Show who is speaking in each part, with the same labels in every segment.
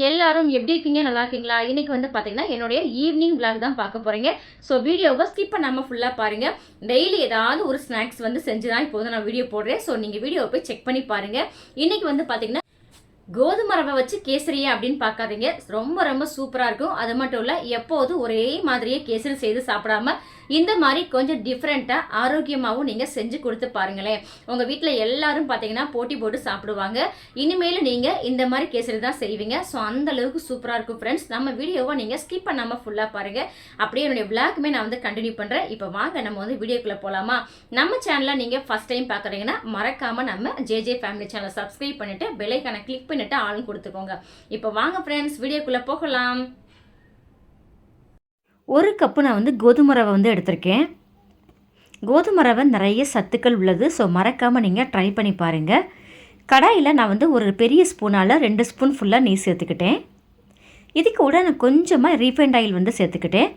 Speaker 1: எல்லாரும் எப்படி இருக்கீங்க? நல்லா இருக்கீங்களா? இன்னைக்கு வந்து பார்த்தீங்கன்னா, என்னுடைய ஈவினிங் விளாக் தான் பார்க்க போறீங்க. ஸோ வீடியோவ ஸ்கிப் பண்ணாம ஃபுல்லா பாருங்க. டெய்லி ஏதாவது ஒரு ஸ்நாக்ஸ் வந்து செஞ்சு தான் இப்போ வந்து நான் வீடியோ போடுறேன். ஸோ நீங்க வீடியோவை போய் செக் பண்ணி பாருங்க. இன்னைக்கு வந்து பார்த்தீங்கன்னா, கோதுமை ரவை வச்சு கேசரியா அப்படின்னு பார்க்காதீங்க. ரொம்ப ரொம்ப சூப்பரா இருக்கும். அது மட்டும் இல்ல, எப்போதும் ஒரே மாதிரியே கேசரி செய்து சாப்பிடாம இந்த மாதிரி கொஞ்சம் டிஃப்ரெண்ட்டா ஆரோக்கியமாகவும் நீங்க செஞ்சு கொடுத்து பாருங்களேன். உங்க வீட்டில் எல்லாரும் பார்த்தீங்கன்னா போட்டி போட்டு சாப்பிடுவாங்க. இனிமேல் நீங்க இந்த மாதிரி கேசரி தான் செய்வீங்க. ஸோ அந்த அளவுக்கு சூப்பராக இருக்கும் ஃப்ரெண்ட்ஸ். நம்ம வீடியோவை நீங்க ஸ்கிப் பண்ணாம ஃபுல்லாக பாருங்க. அப்படியே என்னுடைய விளாக்குமே நான் வந்து கண்டினியூ பண்றேன். இப்போ வாங்க நம்ம வந்து வீடியோக்குள்ள போலாமா? நம்ம சேனலை நீங்க ஃபர்ஸ்ட் டைம் பார்க்குறீங்கன்னா மறக்காம நம்ம ஜேஜே ஃபேமிலி சேனலை சப்ஸ்கிரைப் பண்ணிட்டு பெல் ஐக்கானை கிளிக் பண்ணிட்டு ஆள் கொடுத்துக்கோங்க. இப்போ வாங்க ஃப்ரெண்ட்ஸ், வீடியோக்குள்ள போகலாம்.
Speaker 2: ஒரு கப்பு நான் வந்து கோதுமை ரவை வந்து எடுத்திருக்கேன். கோதுமை ரவை நிறைய சத்துக்கள் உள்ளது. ஸோ மறக்காமல் நீங்கள் ட்ரை பண்ணி பாருங்கள். கடாயில் நான் வந்து ஒரு பெரிய ஸ்பூனால் 2 ஸ்பூன் ஃபுல்லாக நெய் சேர்த்துக்கிட்டேன். இது கூட நான் கொஞ்சமாக ரீஃபைண்ட் ஆயில் வந்து சேர்த்துக்கிட்டேன்.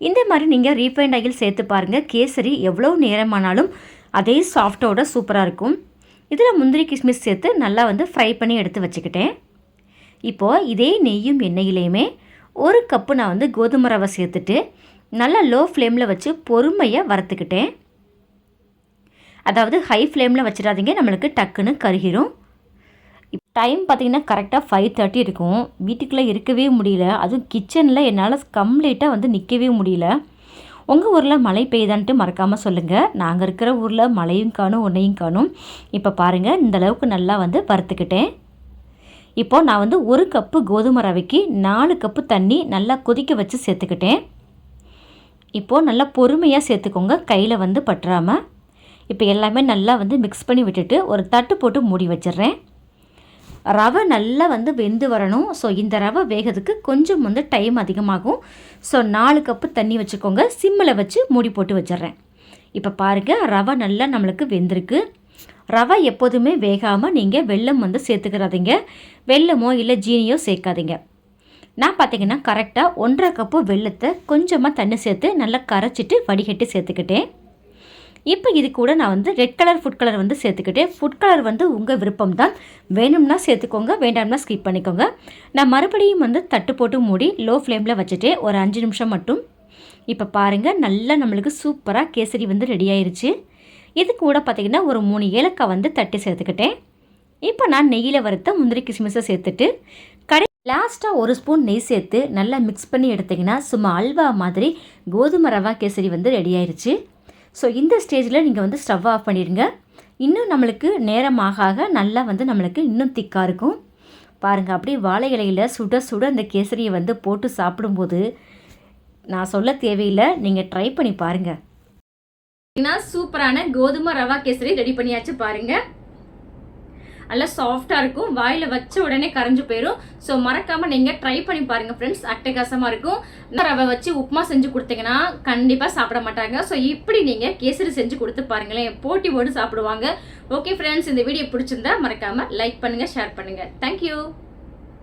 Speaker 2: இந்த மாதிரி நீங்கள் ரீஃபைண்ட் ஆயில் சேர்த்து பாருங்கள். கேசரி எவ்வளோ நேரமானாலும் அதே சாஃப்டோட சூப்பராக இருக்கும். இதில் முந்திரி கிஸ்மிஸ் சேர்த்து நல்லா வந்து ஃப்ரை பண்ணி எடுத்து வச்சுக்கிட்டேன். இப்போது இதே நெய்யும் எண்ணெயிலையுமே ஒரு கப்பு நான் வந்து கோதுமை ரவை சேர்த்துட்டு நல்லா லோ ஃப்ளேமில் வச்சு பொறுமையாக வறுத்துக்கிட்டேன். அதாவது ஹை ஃப்ளேமில் வச்சிடாதீங்க, நம்மளுக்கு டக்குன்னு கருகிரும். டைம் பார்த்திங்கன்னா கரெக்டாக 5:30 இருக்கும். வீட்டுக்குள்ளே இருக்கவே முடியல. அதுவும் கிச்சனில் என்னால் கம்ப்ளீட்டாக வந்து நிற்கவே முடியல. உங்கள் ஊரில் மழை பெய்யுதான்ட்டு மறக்காமல் சொல்லுங்கள். நாங்கள் இருக்கிற ஊரில் மழையும் காணும் ஒன்றையும் காணும். இப்போ பாருங்கள், இந்தளவுக்கு நல்லா வந்து வறுத்துக்கிட்டேன். இப்போது நான் வந்து ஒரு கப்பு கோதுமை ரவைக்கு 4 கப்பு தண்ணி நல்லா கொதிக்க வச்சு சேர்த்துக்கிட்டேன். இப்போது நல்லா பொறுமையாக சேர்த்துக்கோங்க, கையில் வந்து பற்றாமல். இப்போ எல்லாமே நல்லா வந்து மிக்ஸ் பண்ணி விட்டுட்டு ஒரு தட்டு போட்டு மூடி வச்சிடுறேன். ரவை நல்லா வந்து வெந்து வரணும். ஸோ இந்த ரவை வேகிறதுக்கு கொஞ்சம் வந்து டைம் அதிகமாகும். ஸோ 4 கப்பு தண்ணி வச்சுக்கோங்க, சிம்மில் வச்சு மூடி போட்டு வச்சிடுறேன். இப்போ பாருங்கள், ரவை நல்லா நம்மளுக்கு வெந்திருக்கு. ரவை எப்போதுமே வேகாமல் நீங்கள் வெல்லம் வந்து சேர்த்துக்கிறாதீங்க. வெல்லமோ இல்லை ஜீனியோ சேர்க்காதீங்க. நான் பார்த்தீங்கன்னா கரெக்டாக 1.5 கப்பு வெல்லத்தை கொஞ்சமாக தண்ணி சேர்த்து நல்லா கரைச்சிட்டு வடிகட்டி சேர்த்துக்கிட்டேன். இப்போ இது கூட நான் வந்து ரெட் கலர் ஃபுட் கலர் வந்து சேர்த்துக்கிட்டேன். ஃபுட் கலர் வந்து உங்கள் விருப்பம் தான். வேணும்னா சேர்த்துக்கோங்க, வேண்டாம்னா ஸ்கிப் பண்ணிக்கோங்க. நான் மறுபடியும் வந்து தட்டு போட்டு மூடி லோ ஃப்ளேமில் வச்சுட்டு ஒரு 5 நிமிஷம் மட்டும். இப்போ பாருங்கள், நல்லா நம்மளுக்கு சூப்பராக கேசரி வந்து ரெடி ஆயிடுச்சு. இது கூட பார்த்திங்கன்னா ஒரு 3 ஏலக்காய் வந்து தட்டி சேர்த்துக்கிட்டேன். இப்போ நான் நெய்யில் வறுத்த முந்திரி கிஸ்மிஸை சேர்த்துட்டு லாஸ்ட்டாக 1 ஸ்பூன் நெய் சேர்த்து நல்லா மிக்ஸ் பண்ணி எடுத்திங்கன்னா சும்மா அல்வா மாதிரி கோதுமை ரவா கேசரி வந்து ரெடி ஆயிடுச்சு. ஸோ இந்த ஸ்டேஜில் நீங்கள் வந்து ஸ்டவ் ஆஃப் பண்ணிடுங்க. இன்னும் நம்மளுக்கு நேரம் ஆக நல்லா வந்து நம்மளுக்கு இன்னும் திக்காக இருக்கும். பாருங்கள், அப்படியே வாழை இலையில் சுட சுட அந்த கேசரியை வந்து போட்டு சாப்பிடும்போது நான் சொல்ல தேவையில்லை, நீங்கள் ட்ரை பண்ணி பாருங்கள்.
Speaker 1: சூப்பரான கோதுமை ரவா கேசரி ரெடி பண்ணியாச்சு பாருங்க. நல்லா சாஃப்டா இருக்கும், வாயில வச்ச உடனே கரைஞ்சு போயிடும். ஸோ மறக்காம நீங்க ட்ரை பண்ணி பாருங்க ஃப்ரெண்ட்ஸ், அட்டகாசமா இருக்கும். ரவை வச்சு உப்புமா செஞ்சு கொடுத்தீங்கன்னா கண்டிப்பா சாப்பிட மாட்டாங்க. ஸோ இப்படி நீங்க கேசரி செஞ்சு கொடுத்து பாருங்களேன், போட்டி போட்டு சாப்பிடுவாங்க. ஓகே ஃப்ரெண்ட்ஸ், இந்த வீடியோ பிடிச்சிருந்தா மறக்காம லைக் பண்ணுங்க, ஷேர் பண்ணுங்க. தேங்க்யூ.